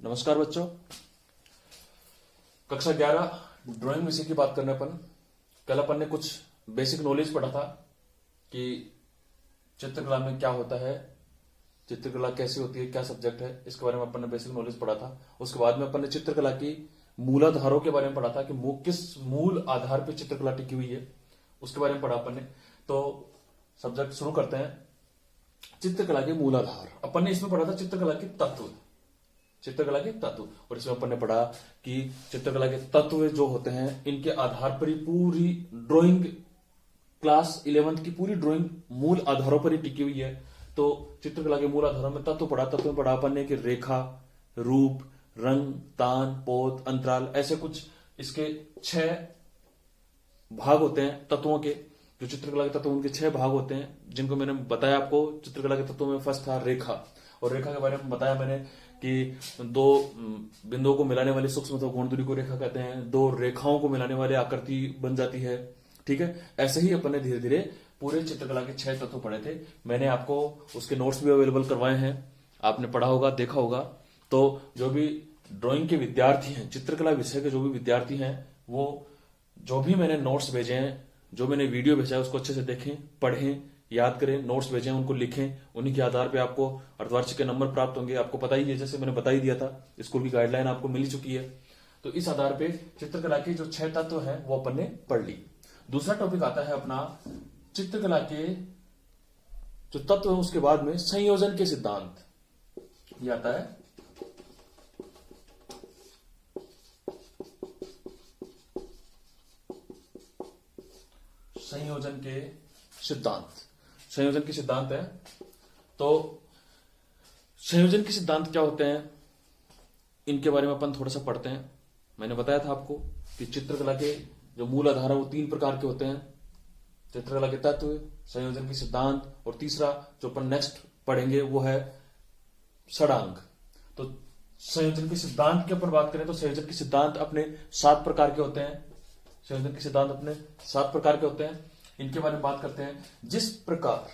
नमस्कार बच्चों। कक्षा 11 ड्राइंग विषय की बात करने अपन कल अपन ने कुछ बेसिक नॉलेज पढ़ा था कि चित्रकला में क्या होता है, चित्रकला कैसी होती है, क्या सब्जेक्ट है, इसके बारे में अपन ने बेसिक नॉलेज पढ़ा था। उसके बाद में अपन ने चित्रकला की मूलाधारों के बारे में पढ़ा था कि किस मूल आधार पर चित्रकला टिकी हुई है, उसके बारे में पढ़ा अपन ने। तो सब्जेक्ट शुरू करते हैं। चित्रकला के मूलाधार अपन ने इसमें पढ़ा था चित्रकला के तत्व, चित्रकला के तत्व। और इसमें अपन ने पढ़ा कि चित्रकला के तत्व जो होते हैं इनके आधार पर ही पूरी ड्राइंग क्लास 11th की पूरी ड्राइंग मूल आधारों पर ही टिकी हुई है। तो चित्रकला के मूल आधारों में तत्व पढ़ा। तत्व में पढ़ा अपन ने कि रेखा, रूप, रंग, तान, पोत, अंतराल, ऐसे कुछ इसके 6 भाग होते हैं तत्वों के। जो चित्रकला के तत्व उनके 6 भाग होते हैं, जिनको मैंने बताया आपको। चित्रकला के तत्वों में फर्स्ट था रेखा, और रेखा के बारे में बताया मैंने कि 2 बिंदुओं को मिलाने वाली सूक्ष्म कोण दूरी को रेखा कहते हैं। 2 रेखाओं को मिलाने वाली आकृति बन जाती है। ठीक है, ऐसे ही अपन ने धीरे धीरे पूरे चित्रकला के 6 तत्व पढ़े थे। मैंने आपको उसके नोट्स भी अवेलेबल करवाए हैं, आपने पढ़ा होगा, देखा होगा। तो जो भी ड्राइंग के विद्यार्थी हैं, चित्रकला विषय के जो भी विद्यार्थी हैं, वो जो भी मैंने नोट्स भेजे हैं, जो मैंने वीडियो भेजा है, उसको अच्छे से देखें, पढ़ें, याद करें। नोट्स भेजें, उनको लिखें। उन्हीं के आधार पे आपको अर्धवार्षिक के नंबर प्राप्त होंगे। आपको पता ही है, जैसे मैंने बता ही दिया था, स्कूल की गाइडलाइन आपको मिल चुकी है। तो इस आधार पे चित्रकला के जो 6 तत्व हैं वो अपन ने पढ़ ली। दूसरा टॉपिक आता है अपना चित्रकला के जो तत्व है, उसके बाद में संयोजन के सिद्धांत। ये आता है संयोजन के सिद्धांत। संयोजन के सिद्धांत है। तो संयोजन के सिद्धांत क्या होते हैं, इनके बारे में अपन थोड़ा सा पढ़ते हैं। मैंने बताया था आपको कि चित्रकला के जो मूल आधार है वो 3 प्रकार के होते हैं। चित्रकला के तत्व, संयोजन के सिद्धांत, और तीसरा जो अपन नेक्स्ट पढ़ेंगे वो है षडांग। तो संयोजन के सिद्धांत के ऊपर बात करें तो संयोजन के सिद्धांत अपने 7 प्रकार के होते हैं। संयोजन के सिद्धांत अपने 7 प्रकार के होते हैं। इनके बारे में बात करते हैं। जिस प्रकार,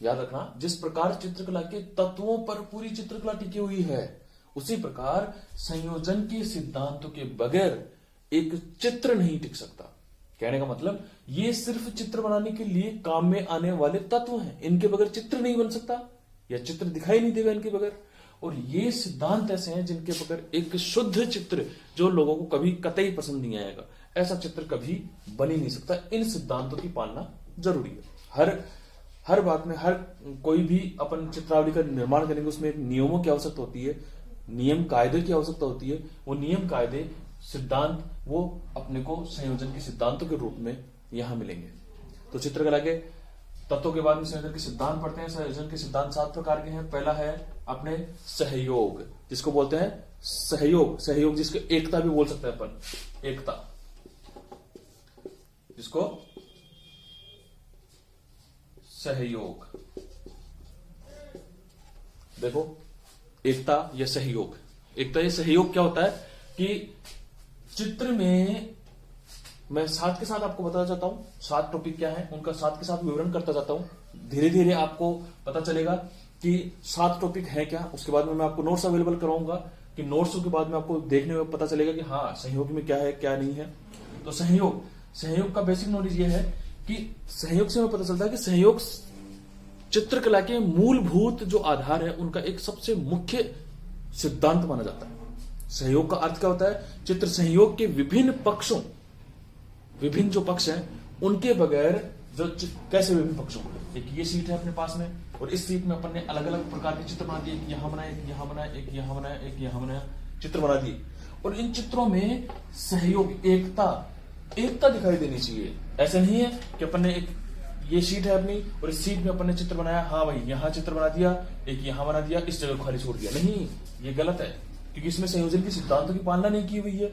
याद रखना, जिस प्रकार चित्रकला के तत्वों पर पूरी चित्रकला टिकी हुई है, उसी प्रकार संयोजन के सिद्धांतों के बगैर एक चित्र नहीं टिक सकता। कहने का मतलब, ये सिर्फ चित्र बनाने के लिए काम में आने वाले तत्व हैं। इनके बगैर चित्र नहीं बन सकता, या चित्र दिखाई नहीं देगा इनके बगैर। और ये सिद्धांत ऐसे हैं जिनके बगैर एक शुद्ध चित्र, जो लोगों को कभी कतई पसंद नहीं आएगा, ऐसा चित्र कभी बन ही नहीं सकता। इन सिद्धांतों की पालना जरूरी है। हर बात में, हर कोई भी अपन चित्रावली का निर्माण करेंगे, उसमें एक नियमों की आवश्यकता होती है, नियम कायदे की आवश्यकता होती है। वो नियम कायदे सिद्धांत वो अपने को संयोजन के सिद्धांतों के रूप में यहां मिलेंगे। तो चित्रकला के तत्वों के बाद में संयोजन के सिद्धांत पढ़ते हैं। संयोजन के सिद्धांत 7 प्रकार के हैं। पहला है अपने सहयोग, जिसको बोलते हैं सहयोग। सहयोग जिसको एकता भी बोल सकते हैं अपन, एकता, जिसको सहयोग। देखो, एकता या सहयोग। एकता या सहयोग क्या होता है कि चित्र में, मैं साथ के साथ आपको बताना चाहता हूं 7 टॉपिक क्या है, उनका साथ के साथ विवरण करता जाता हूं। धीरे धीरे आपको पता चलेगा कि 7 टॉपिक है क्या। उसके बाद में मैं आपको नोट्स अवेलेबल कराऊंगा कि नोट्स के बाद में आपको देखने में पता चलेगा कि हाँ, सहयोग में क्या है, क्या नहीं है। तो सहयोग का बेसिक नॉलेज ये है कि सहयोग से हमें पता चलता है कि सहयोग चित्रकला के मूलभूत जो आधार है उनका एक सबसे मुख्य सिद्धांत माना जाता है। सहयोग का अर्थ क्या होता है, चित्र सहयोग के विभिन्न पक्षों, विभिन्न जो पक्ष हैं उनके बगैर जो कैसे विभिन्न पक्षों, एक ये सीट है अपने पास में, और इस सीट में अपन ने अलग अलग प्रकार के चित्र बना दिए। एक यहां बनाया, एक यहां बनाया, एक यहां बनाया, एक यहां बनाया, चित्र बना दिए। और इन चित्रों में सहयोग, एकता दिखाई देनी चाहिए। ऐसा नहीं है कि अपन ने एक ये शीट है अपनी और इस शीट में अपन ने चित्र बनाया, हाँ भाई यहां चित्र बना दिया, एक यहां बना दिया, इस जगह खाली छोड़ दिया। नहीं, ये गलत है, क्योंकि इसमें संयोजन के सिद्धांतों की पालना नहीं की हुई है।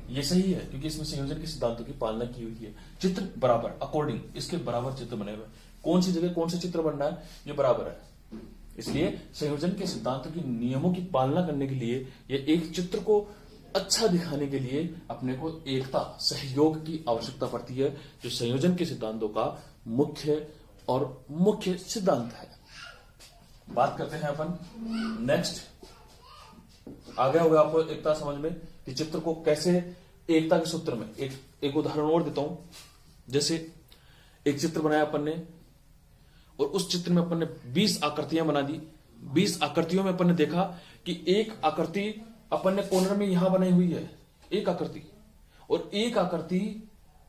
ये सही है क्योंकि इसमें संयोजन के सिद्धांतों की पालना की हुई है। चित्र बराबर, अकॉर्डिंग, इसके बराबर चित्र बने हुए। कौन सी जगह कौन सा चित्र बनना है, ये बराबर है। इसलिए संयोजन के सिद्धांतों की नियमों की पालना करने के लिए, ये एक चित्र को अच्छा दिखाने के लिए अपने को एकता, सहयोग की आवश्यकता पड़ती है, जो संयोजन के सिद्धांतों का मुख्य सिद्धांत है। बात करते हैं अपन नेक्स्ट आ गया होगा आपको एकता समझ में कि चित्र को कैसे एकता के सूत्र में। एक उदाहरण और देता हूं। जैसे एक चित्र बनाया अपन ने और उस चित्र में अपन ने 20 आकृतियां बना दी। 20 आकृतियों में अपन ने देखा कि एक आकृति अपन ने कॉर्नर में यहां बनाई हुई है, एक आकृति, और एक आकृति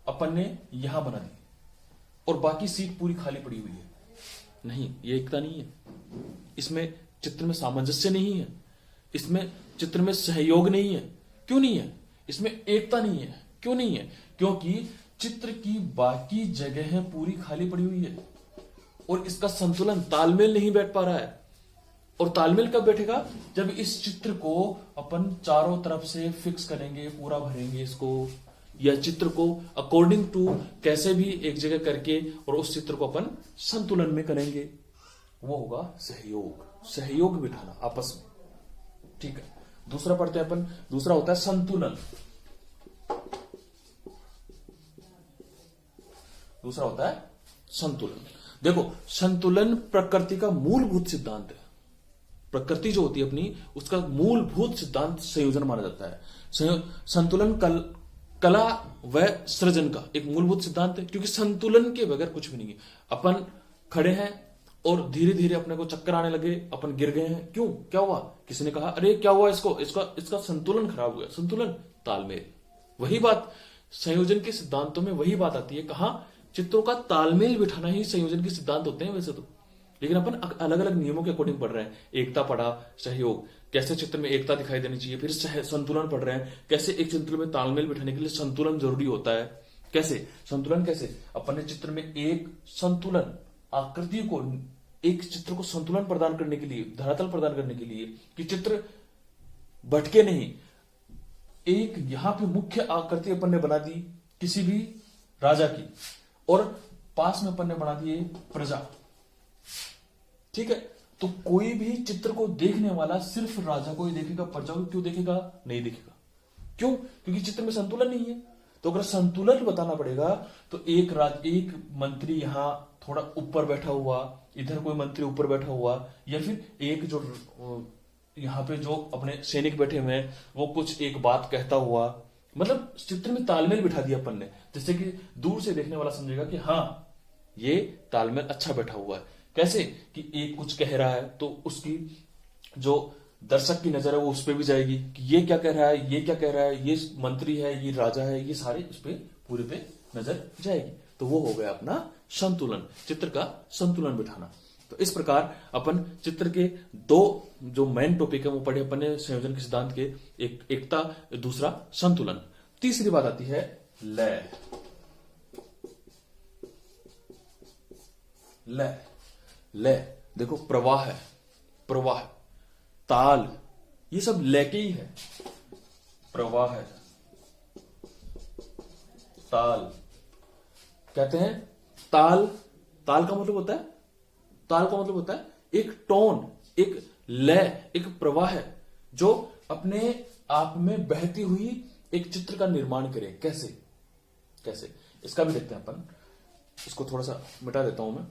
अपन ने यहां बना दी और बाकी सीट पूरी खाली पड़ी हुई है। नहीं, ये एकता नहीं है। इसमें चित्र में सामंजस्य नहीं है, इसमें चित्र में सहयोग नहीं है। क्यों नहीं है? इसमें एकता नहीं है। क्यों नहीं है? क्योंकि चित्र की बाकी जगह पूरी खाली पड़ी हुई है और इसका संतुलन, तालमेल नहीं बैठ पा रहा है। और तालमेल कब बैठेगा? जब इस चित्र को अपन चारों तरफ से फिक्स करेंगे, पूरा भरेंगे इसको, या चित्र को अकॉर्डिंग टू कैसे भी एक जगह करके और उस चित्र को अपन संतुलन में करेंगे। वो होगा सहयोग, सहयोग बिठाना आपस में। ठीक है, दूसरा पढ़ते हैं अपन। दूसरा होता है संतुलन। दूसरा होता है संतुलन। देखो, संतुलन प्रकृति का मूलभूत सिद्धांत है। प्रकृति जो होती है अपनी, उसका मूलभूत सिद्धांत संयोजन माना जाता है। संतुलन कला व सृजन का एक मूलभूत सिद्धांत है, क्योंकि संतुलन के बगैर कुछ भी नहीं है। अपन खड़े हैं और धीरे धीरे अपने को चक्कर आने लगे, अपन गिर गए हैं। क्यों? क्या हुआ? किसी ने कहा अरे क्या हुआ इसको, इसका संतुलन खराब हो गया। संतुलन, तालमेल। वही बात संयोजन के सिद्धांतों में वही बात आती है। कहां? चित्रों का तालमेल बिठाना ही संयोजन के सिद्धांत होते हैं वैसे तो, लेकिन अपन अलग अलग नियमों के अकॉर्डिंग पढ़ रहे हैं। एकता पढ़ा, सहयोग, कैसे चित्र में एकता दिखाई देनी चाहिए। फिर संतुलन पढ़ रहे हैं, कैसे एक चित्र में तालमेल बिठाने के लिए संतुलन जरूरी होता है। कैसे संतुलन? कैसे अपन ने चित्र में एक संतुलन आकृति को, एक चित्र को संतुलन प्रदान करने के लिए, धरातल प्रदान करने के लिए कि चित्र भटके नहीं। एक यहां पे मुख्य आकृति अपन ने बना दी किसी भी राजा की, और पास में अपन ने बना दिए प्रजा। ठीक है, तो कोई भी चित्र को देखने वाला सिर्फ राजा को ही देखेगा, प्रजा को क्यों देखेगा? नहीं देखेगा। क्यों? क्योंकि चित्र में संतुलन नहीं है। तो अगर संतुलन बताना पड़ेगा तो एक मंत्री यहां थोड़ा ऊपर बैठा हुआ, इधर कोई मंत्री ऊपर बैठा हुआ, या फिर एक जो यहां पे जो अपने सैनिक बैठे हुए हैं वो कुछ एक बात कहता हुआ, मतलब चित्र में तालमेल बिठा दिया अपन ने, जिससे कि दूर से देखने वाला समझेगा कि हाँ ये तालमेल अच्छा बैठा हुआ है। कैसे? कि एक कुछ कह रहा है तो उसकी जो दर्शक की नजर है वो उस पर भी जाएगी कि ये क्या कह रहा है, ये क्या कह रहा है, ये मंत्री है, ये राजा है, ये सारे उस पर पूरे पे नजर जाएगी। तो वो हो गया अपना संतुलन, चित्र का संतुलन बिठाना। तो इस प्रकार अपन चित्र के दो जो मेन टॉपिक है वो पढ़े अपन ने संयोजन के सिद्धांत के, एक एकता, दूसरा संतुलन। तीसरी बात आती है लय। लय, लय देखो, प्रवाह है, प्रवाह, ताल, ये सब लय के ही है। प्रवाह है, ताल कहते हैं। ताल, ताल का मतलब होता है, ताल का मतलब होता है एक टोन, एक लय, एक प्रवाह है जो अपने आप में बहती हुई एक चित्र का निर्माण करे। कैसे? कैसे इसका भी देखते हैं अपन। इसको थोड़ा सा मिटा देता हूं मैं।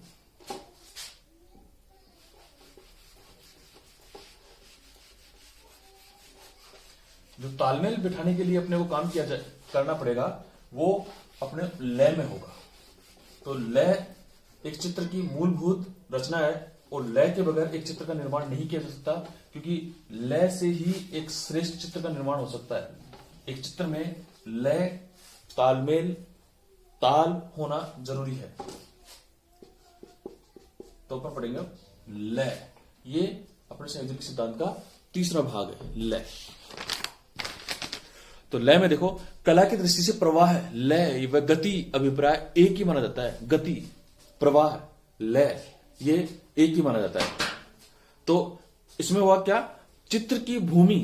जो तालमेल बिठाने के लिए अपने को काम करना पड़ेगा वो अपने लय में होगा। तो लय एक चित्र की मूलभूत रचना है और लय के बगैर एक चित्र का निर्माण नहीं किया जा सकता, क्योंकि लय से ही एक श्रेष्ठ चित्र का निर्माण हो सकता है। एक चित्र में लय, तालमेल, ताल होना जरूरी है। तो ऊपर पढ़ेंगे लय, ये अपने संयोजन के सिद्धांत का तीसरा भाग है, लय। तो लय में देखो, कला की दृष्टि से प्रवाह है, लय व गति अभिप्राय एक ही माना जाता है। गति, प्रवाह, लय, ये एक ही माना जाता है। तो इसमें हुआ क्या? चित्र की भूमि,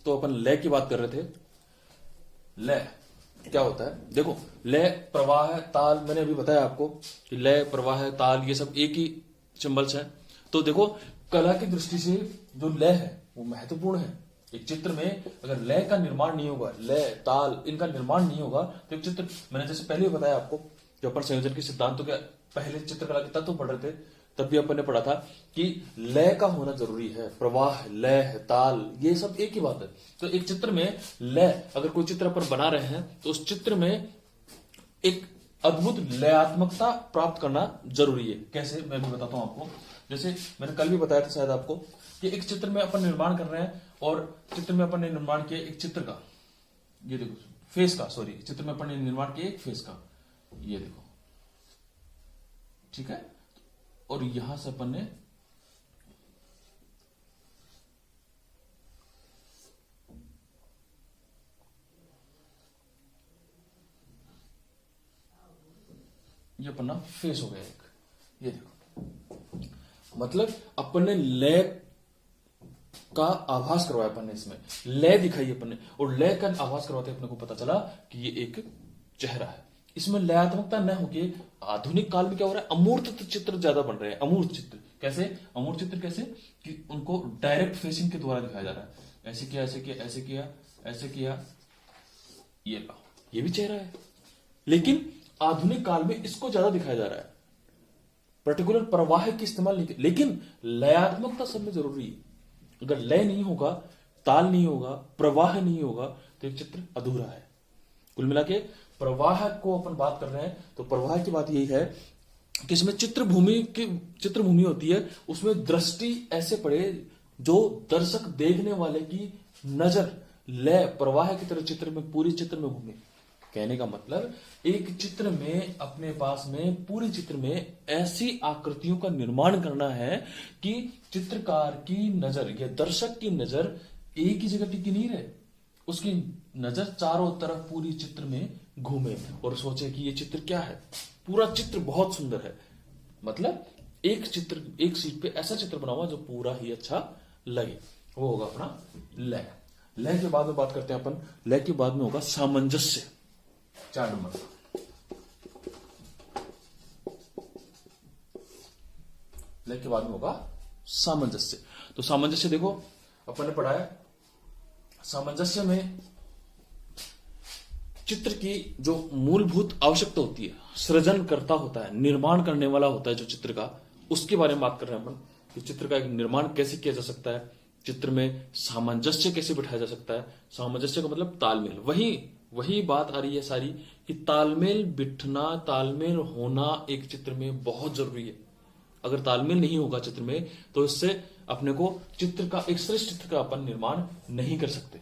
तो अपन लय की बात कर रहे थे। लय क्या होता है? देखो, लय, प्रवाह, ताल, मैंने अभी बताया आपको कि लय, प्रवाह, ताल ये सब एक ही सिंबल्स हैं। तो देखो, कला की दृष्टि से जो लय है वो महत्वपूर्ण है। एक चित्र में अगर लय का निर्माण नहीं होगा, लय, ताल, इनका निर्माण नहीं होगा तो एक चित्र, मैंने जैसे पहले भी बताया आपको, जो अपन संयोजन के सिद्धांतों के पहले चित्रकला के तत्व पढ़ रहे थे, तब भी अपन ने पढ़ा था कि लय का होना जरूरी है। प्रवाह, लय, ताल, ये सब एक ही बात है। तो एक चित्र में लय, अगर कोई चित्र अपन बना रहे हैं तो उस चित्र में एक अद्भुत लयात्मकता प्राप्त करना जरूरी है। कैसे, मैं भी बताता हूं आपको। जैसे मैंने कल भी बताया था शायद आपको कि एक चित्र में अपन निर्माण कर रहे हैं और चित्र में अपन ने निर्माण किया एक चित्र का, ये देखो फेस का, सॉरी, चित्र में अपन ने निर्माण किया एक फेस का, ये देखो, ठीक है। और यहां से अपन ने ये पन्ना फेस हो गया एक, ये देखो। मतलब अपन ने लय का आभास करवाया, अपन ने इसमें लय दिखाई अपन ने, और लय का आभास करवाते अपने को पता चला कि ये एक चेहरा है। इसमें लयात्मकता न होके आधुनिक काल में क्या हो रहा है, अमूर्त चित्र ज्यादा बन रहे हैं। अमूर्त चित्र कैसे, अमूर्त चित्र कैसे कि उनको डायरेक्ट फेसिंग के द्वारा दिखाया जा रहा है। ऐसे किया, ऐसे किया, ऐसे किया, ऐसे किया, ये लो, ये भी चेहरा है। लेकिन आधुनिक काल में इसको ज्यादा दिखाया जा रहा है, पर्टिकुलर प्रवाह की इस्तेमाल नहीं, लेकिन लयात्मकता सब में जरूरी है। अगर लय नहीं होगा, ताल नहीं होगा, प्रवाह नहीं होगा तो एक चित्र अधूरा है। कुल मिला के प्रवाह को अपन बात कर रहे हैं तो प्रवाह की बात यही है कि इसमें चित्रभूमि होती है, उसमें दृष्टि ऐसे पड़े जो दर्शक देखने वाले की नजर लय प्रवाह की तरह चित्र में, पूरी चित्र में घूमे। कहने का मतलब एक चित्र में अपने पास में, पूरे चित्र में ऐसी आकृतियों का निर्माण करना है कि चित्रकार की नजर या दर्शक की नजर एक ही जगह टिकी नहीं रहे, उसकी नजर चारों तरफ पूरी चित्र में घूमे और सोचे कि ये चित्र क्या है। पूरा चित्र बहुत सुंदर है, मतलब एक चित्र, एक सीट पे ऐसा चित्र बना हुआ जो पूरा ही अच्छा लगे, वो होगा अपना लय। लय के बाद में बात करते हैं अपन, लय के बाद में होगा सामंजस्य, 4 नंबर। लय के बाद में होगा सामंजस्य। तो सामंजस्य देखो अपन ने पढ़ा है, सामंजस्य में चित्र की जो मूलभूत आवश्यकता होती है, सृजन करता होता है, निर्माण करने वाला होता है जो चित्र का, उसके बारे में बात कर रहे हैं अपन कि चित्र का एक निर्माण कैसे किया जा सकता है, चित्र में सामंजस्य कैसे बिठाया जा सकता है। सामंजस्य का मतलब तालमेल, वही बात आ रही है सारी कि तालमेल बिठना, तालमेल होना एक चित्र में बहुत जरूरी है। अगर तालमेल नहीं होगा चित्र में तो इससे अपने को चित्र का, एक श्रेष्ठ चित्र का अपन निर्माण नहीं कर सकते,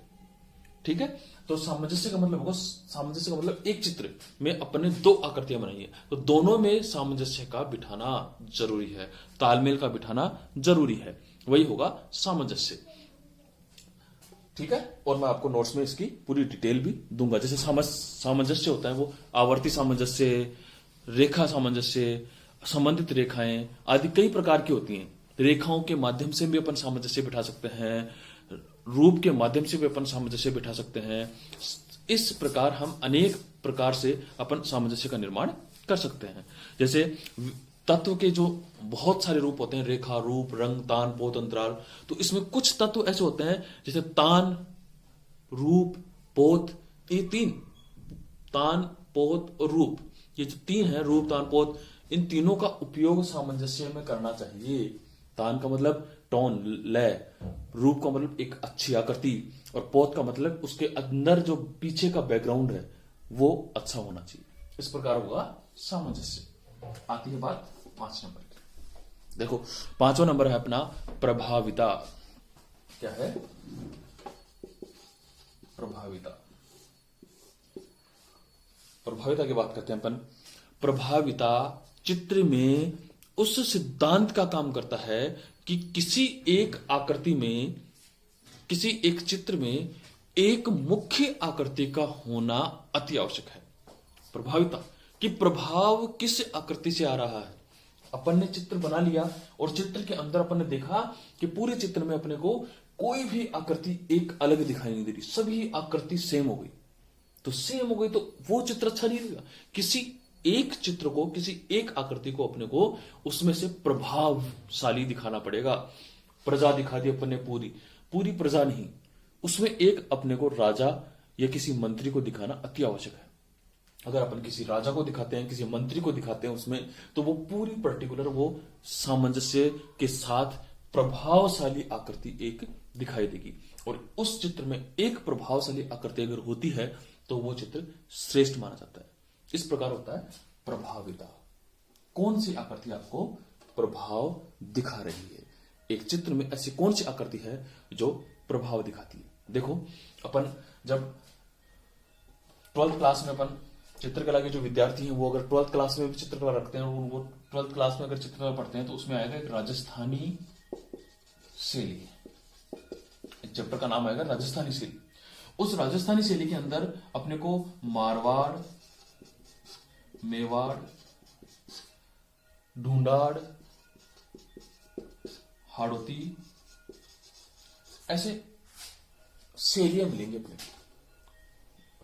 ठीक है। तो सामंजस्य का मतलब होगा, सामंजस्य का मतलब एक चित्र में अपने 2 आकृतियां बनाई है तो दोनों में सामंजस्य का बिठाना जरूरी है, तालमेल का बिठाना जरूरी है, वही होगा सामंजस्य, ठीक है। और मैं आपको नोट्स में इसकी पूरी डिटेल भी दूंगा। जैसे सामंजस्य होता है वो आवर्ती सामंजस्य, रेखा सामंजस्य, संबंधित रेखाएं आदि कई प्रकार की होती हैं। रेखाओं के माध्यम से भी अपन सामंजस्य बिठा सकते हैं, रूप के माध्यम से भी अपन सामंजस्य बिठा सकते हैं। इस प्रकार हम अनेक प्रकार से अपन सामंजस्य का निर्माण कर सकते हैं। जैसे तत्व के जो बहुत सारे रूप होते हैं, रेखा, रूप, रंग, तान, पोत, अंतराल, तो इसमें कुछ तत्व ऐसे होते हैं जैसे तान, रूप, पोत, ये 3, तान, पोत और रूप, ये जो 3 है, रूप, तान, पोत, इन तीनों का उपयोग सामंजस्य में करना चाहिए। तान का मतलब टोन, लय, रूप का मतलब एक अच्छी आकृति, और पोत का मतलब उसके अंदर जो पीछे का बैकग्राउंड है वो अच्छा होना चाहिए। इस प्रकार होगा सामंजस्य। आती है बात 5 नंबर की। देखो 5वां नंबर है अपना प्रभाविता। क्या है? प्रभाविता। प्रभाविता की बात करते हैं अपन। प्रभाविता चित्र में उस सिद्धांत का काम करता है कि किसी एक आकृति में, किसी एक चित्र में एक मुख्य आकृति का होना अति आवश्यक है। प्रभाविता कि प्रभाव किस आकृति से आ रहा है। अपन ने चित्र बना लिया और चित्र के अंदर अपन ने देखा कि पूरे चित्र में अपने को कोई भी आकृति एक अलग दिखाई नहीं दे रही, सभी आकृति सेम हो गई। तो सेम हो गई तो वो चित्र अच्छा नहीं लगेगा। किसी एक चित्र को, किसी एक आकृति को अपने को उसमें से प्रभावशाली दिखाना पड़ेगा। प्रजा दिखा दी अपन ने, पूरी प्रजा नहीं, उसमें एक अपने को राजा या किसी मंत्री को दिखाना अति आवश्यक है। अगर अपन किसी राजा को दिखाते हैं, किसी मंत्री को दिखाते हैं उसमें, तो वो पूरी पर्टिकुलर वो सामंजस्य के साथ प्रभावशाली आकृति एक दिखाई देगी। और उस चित्र में एक प्रभावशाली आकृति अगर होती है तो वो चित्र श्रेष्ठ माना जाता है। इस प्रकार होता है प्रभाविता। कौन सी आकृति आपको प्रभाव दिखा रही है? एक चित्र में ऐसी कौन सी आकृति है जो प्रभाव दिखाती है? देखो, अपन जब 12th क्लास में अपन चित्रकला के जो विद्यार्थी हैं वो अगर 12th क्लास में भी चित्रकला रखते हैं और वो 12th क्लास में अगर चित्रकला पढ़ते हैं तो उसमें आएगा एक राजस्थानी शैली। एक चैप्टर का नाम आएगा राजस्थानी शैली। उस राजस्थानी शैली के अंदर अपने को मारवाड़, मेवाड़, ढूंढाड़, हाड़ौती ऐसे शैलियां मिलेंगी। अपने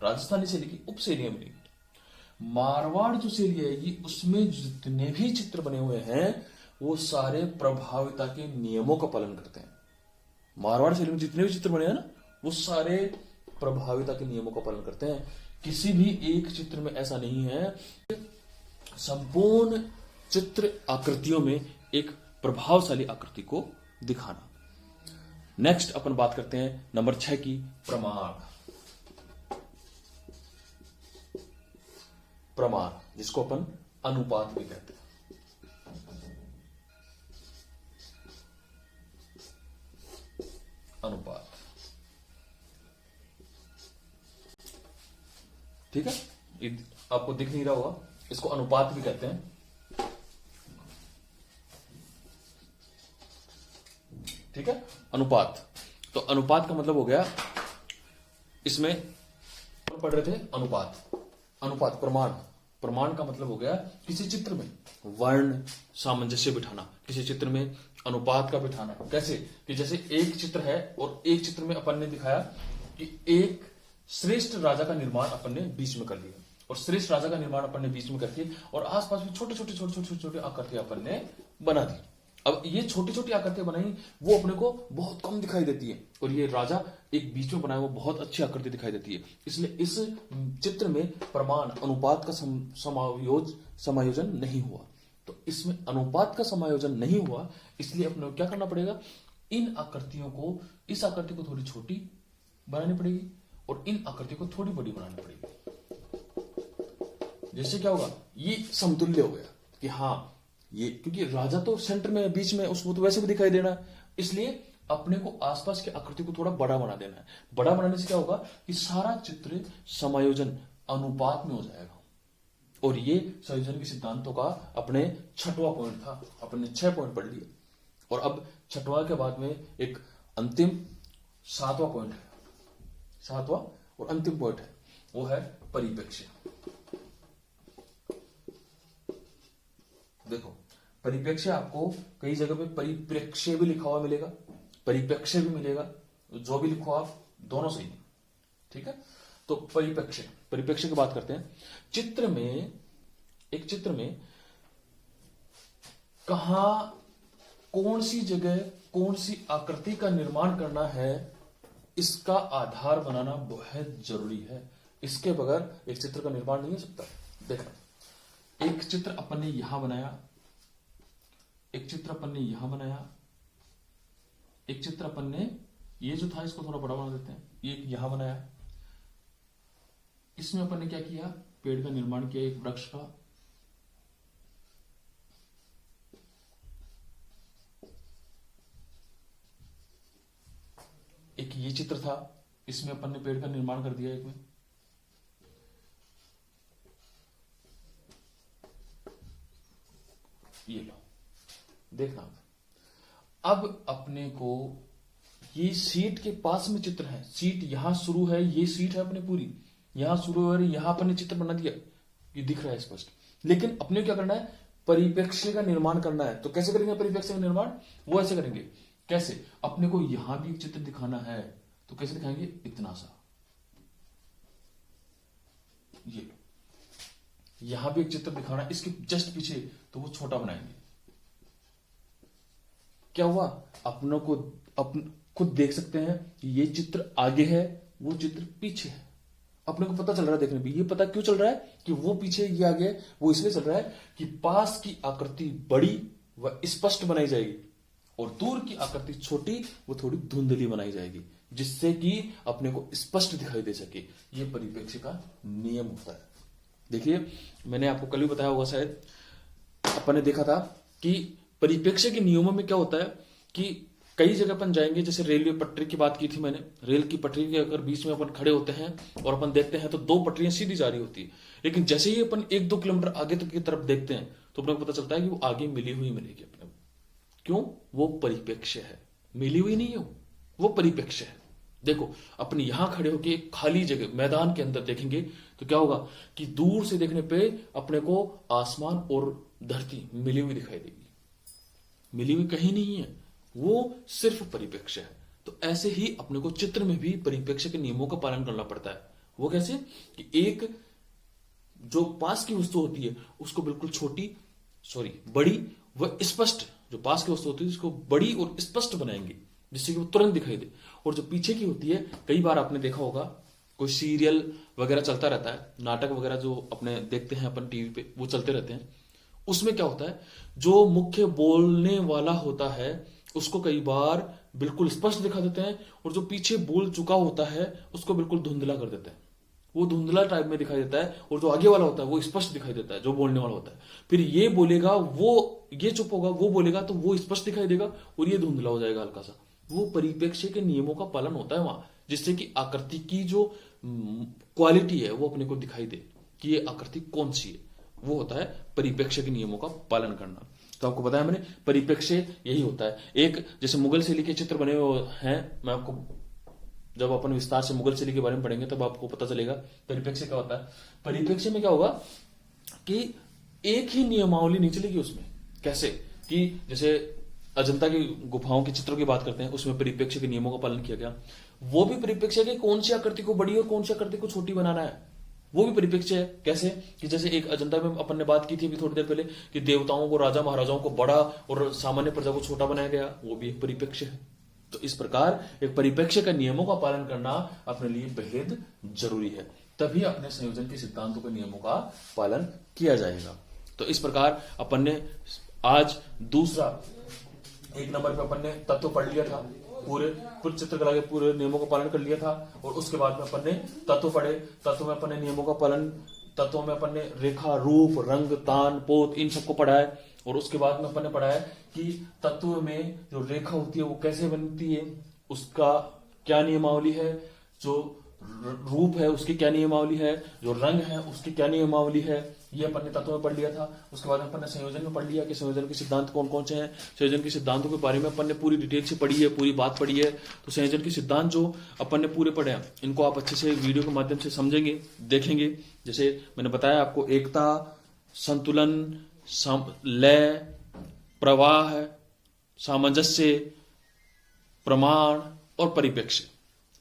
राजस्थानी शैली की उप शैलियां मिलेंगी। मारवाड़ जो शैली आएगी उसमें जितने भी चित्र बने हुए हैं वो सारे प्रभाविता के नियमों का पालन करते हैं। मारवाड़ शैली में जितने भी चित्र बने हैं ना वो सारे प्रभाविता के नियमों का पालन करते हैं। किसी भी एक चित्र में ऐसा नहीं है। संपूर्ण चित्र आकृतियों में एक प्रभावशाली आकृति को दिखाना। नेक्स्ट अपन बात करते हैं नंबर 6 की, प्रमाण। प्रमाण जिसको अपन अनुपात भी कहते हैं। अनुपात, ठीक है, आपको दिख नहीं रहा होगा, इसको अनुपात भी कहते हैं। ठीक है, अनुपात। तो अनुपात का मतलब हो गया, इसमें पढ़ रहे थे अनुपात। अनुपात, प्रमाण। प्रमाण का मतलब हो गया किसी चित्र में वर्ण सामंजस्य बिठाना, किसी चित्र में अनुपात का बिठाना। कैसे कि जैसे एक चित्र है और एक चित्र में अपन ने दिखाया कि एक श्रेष्ठ राजा का निर्माण अपन ने बीच में कर लिया, और श्रेष्ठ राजा का निर्माण अपन ने बीच में करके और आसपास में छोटे छोटे आकृतियां अपन ने बना दी। अब ये छोटी छोटी आकृतियां बनाई वो अपने को बहुत कम दिखाई देती है, और ये राजा एक बीच में बनाया वो बहुत अच्छी आकृति दिखाई देती है। इसलिए इस चित्र में प्रमाण अनुपात का समायोजन नहीं हुआ। तो इसमें अनुपात का समायोजन नहीं हुआ, इसलिए अपने को क्या करना पड़ेगा, इन आकृतियों को, इस आकृति को थोड़ी छोटी बनानी पड़ेगी और इन आकृति को थोड़ी बड़ी बनानी पड़ेगी। जैसे क्या होगा, ये समतुल्य हो गया कि हाँ ये, क्योंकि राजा तो सेंटर में बीच में, उसको तो वैसे भी दिखाई देना, इसलिए अपने को आसपास की आकृति को थोड़ा बड़ा बना देना है। बड़ा बनाने से क्या होगा कि सारा चित्र समायोजन अनुपात में हो जाएगा। और ये संयोजन के सिद्धांतों का अपने 6वां पॉइंट था। अपने 6 पॉइंट पढ़ लिए, और अब 6वां के बाद में एक अंतिम 7वां पॉइंट है। 7वां और अंतिम पॉइंट है, वो है परिप्रेक्ष्य। देखो, परिप्रेक्ष्य आपको कई जगह पे परिप्रेक्ष्य भी लिखा हुआ मिलेगा, परिप्रेक्ष्य भी मिलेगा, जो भी लिखो आप दोनों सही है। ठीक है, तो परिप्रेक्ष्य, परिप्रेक्ष्य की बात करते हैं। चित्र में, एक चित्र में कहां, कौन सी जगह, कौन सी आकृति का निर्माण करना है, इसका आधार बनाना बहुत जरूरी है। इसके बगैर एक चित्र का निर्माण नहीं हो सकता। देखना, एक चित्र अपन ने यहां बनाया, एक चित्र अपन ने यहां बनाया, एक चित्र अपन ने, ये जो था इसको थोड़ा बड़ा बना देते हैं, ये यहां बनाया। इसमें अपन ने क्या किया, पेड़ का निर्माण किया, एक वृक्ष का। एक ये चित्र था, इसमें अपन ने पेड़ का निर्माण कर दिया एक में। ये लो, देखना। अब अपने को ये सीट के पास में चित्र है, सीट यहां शुरू है, ये सीट है अपने पूरी, यहां शुरू है, यहां अपने चित्र बना दिया, ये दिख रहा है स्पष्ट। लेकिन अपने क्या करना है, परिप्रेक्ष्य का निर्माण करना है। तो कैसे करेंगे परिप्रेक्ष्य का निर्माण, वो ऐसे करेंगे। कैसे, अपने को यहां भी एक चित्र दिखाना है, तो कैसे दिखाएंगे, इतना सा, ये लो। यहां भी एक चित्र दिखाना है, इसके जस्ट पीछे, तो वो छोटा बनाएंगे। क्या हुआ, अपनों को खुद देख सकते हैं कि ये चित्र आगे है, वो चित्र पीछे है। अपने को पता चल रहा है देखने में। ये पता क्यों चल रहा है कि वो पीछे ये आगे, वो इसलिए चल रहा है कि पास की आकृति बड़ी व स्पष्ट बनाई जाएगी और दूर की आकृति छोटी वो थोड़ी धुंधली बनाई जाएगी, जिससे कि अपने को स्पष्ट दिखाई दे सके। ये परिप्रेक्ष्य का नियम होता है। देखिए, मैंने आपको कल भी बताया होगा शायद, अपन ने देखा था कि परिप्रेक्ष्य के नियमों में क्या होता है कि कई जगह अपन जाएंगे, जैसे रेलवे पटरी की बात की थी मैंने। रेल की पटरी के अगर बीच में अपन खड़े होते हैं और अपन देखते हैं तो दो पटरियां सीधी जा रही होती है, लेकिन जैसे ही अपन 1-2 किलोमीटर आगे तक की तरफ देखते हैं तो अपने को पता चलता है कि वो आगे मिली हुई मिलेगी अपने को। क्यों? वो परिप्रेक्ष्य है, मिली हुई नहीं है, वो परिप्रेक्ष्य है। देखो, अपन यहां खड़े होकर एक खाली जगह मैदान के अंदर देखेंगे तो क्या होगा कि दूर से देखने पे अपने को आसमान और धरती मिली हुई दिखाई देगी, मिली हुई कहीं नहीं है, वो सिर्फ परिप्रेक्ष्य है। तो ऐसे ही अपने को चित्र में भी परिप्रेक्ष्य के नियमों का पालन करना पड़ता है। वो कैसे कि एक जो पास की वस्तु होती है उसको बिल्कुल बड़ी व स्पष्ट, जो पास की वस्तु होती है उसको बड़ी और स्पष्ट बनाएंगे जिससे कि वो तुरंत दिखाई दे। और जो पीछे की होती है, कई बार आपने देखा होगा कोई सीरियल वगैरह चलता रहता है, नाटक वगैरह जो अपने देखते हैं अपन टीवी पे, वो चलते रहते हैं। उसमें क्या होता है, जो मुख्य बोलने वाला होता है उसको कई बार बिल्कुल स्पष्ट दिखा देते हैं और जो पीछे बोल चुका होता है उसको बिल्कुल धुंधला कर देते हैं। वो धुंधला टाइप में दिखाई देता है और जो आगे वाला होता है वो स्पष्ट दिखाई देता है, जो बोलने वाला होता है। फिर ये बोलेगा, वो ये चुप होगा, वो बोलेगा तो वो स्पष्ट दिखाई देगा और ये धुंधला हो जाएगा हल्का सा। वो परिप्रेक्ष्य के नियमों का पालन होता है वहां, जिससे कि आकृति की जो क्वालिटी है वो अपने को दिखाई दे कि ये आकृति कौन सी है। वो होता है परिप्रेक्ष्य के नियमों का पालन करना। तो आपको बताया मैंने, परिप्रेक्ष्य यही होता है। एक जैसे मुगल शैली के चित्र बने हुए हैं, मैं आपको जब अपन विस्तार से मुगल शैली के बारे में पढ़ेंगे तब आपको पता चलेगा परिप्रेक्ष्य क्या होता है। परिप्रेक्ष्य में क्या होगा कि एक ही नियमावली नहीं चलेगी उसमें। कैसे कि जैसे अजंता की गुफाओं के चित्रों की बात करते हैं, उसमें परिप्रेक्ष्य के नियमों का पालन किया गया। वो भी परिप्रेक्ष्य है कि कौन सी आकृति को बड़ी और कौन सी आकृति को छोटी बनाना है, वो भी परिप्रेक्ष्य है। कैसे कि जैसे एक अजंता में अपन ने बात की थी अभी थोड़ी देर पहले कि देवताओं को, राजा महाराजाओं को बड़ा और सामान्य प्रजा को छोटा बनाया गया, वो भी एक परिप्रेक्ष्य है। तो इस प्रकार एक परिप्रेक्ष्य का नियमों का पालन करना अपने लिए बेहद जरूरी है, तभी अपने संयोजन के सिद्धांतों के नियमों का पालन किया जाएगा। तो इस प्रकार अपन ने आज दूसरा 1 नंबर पे अपन ने तत्व पढ़ लिया था, पूरे चित्रकला के पूरे नियमों का पालन कर लिया था। और उसके बाद में अपन ने तत्व पढ़े, तत्व में अपन ने नियमों का पालन, तत्वों में अपन ने रेखा, रूप, रंग, तान, पोत, इन सबको पढ़ा है। और उसके बाद में अपन ने पढ़ा है कि तत्व में जो रेखा होती है वो कैसे बनती है, उसका क्या नियमावली है, जो रूप है उसकी क्या नियमावली है, जो रंग है उसकी क्या नियमावली है, ये अपन ने तत्व में पढ़ लिया था। उसके बाद अपन ने संयोजन में पढ़ लिया कि संयोजन के सिद्धांत कौन कौन से हैं। संयोजन के सिद्धांतों के बारे में अपन ने पूरी डिटेल से पढ़ी है, पूरी बात पढ़ी है। तो संयोजन के सिद्धांत जो अपन ने पूरे पढ़े हैं, इनको आप अच्छे से वीडियो के माध्यम से समझेंगे, देखेंगे। जैसे मैंने बताया आपको, एकता, संतुलन, लय, प्रवाह, सामंजस्य, प्रमाण और परिप्रेक्ष्य,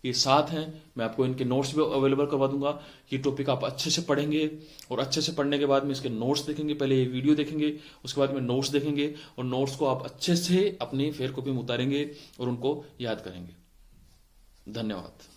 ये 7 हैं। मैं आपको इनके नोट्स भी अवेलेबल करवा दूंगा। ये टॉपिक आप अच्छे से पढ़ेंगे और अच्छे से पढ़ने के बाद में इसके नोट्स देखेंगे। पहले ये वीडियो देखेंगे, उसके बाद में नोट्स देखेंगे और नोट्स को आप अच्छे से अपनी फेयर कॉपी में उतारेंगे और उनको याद करेंगे। धन्यवाद।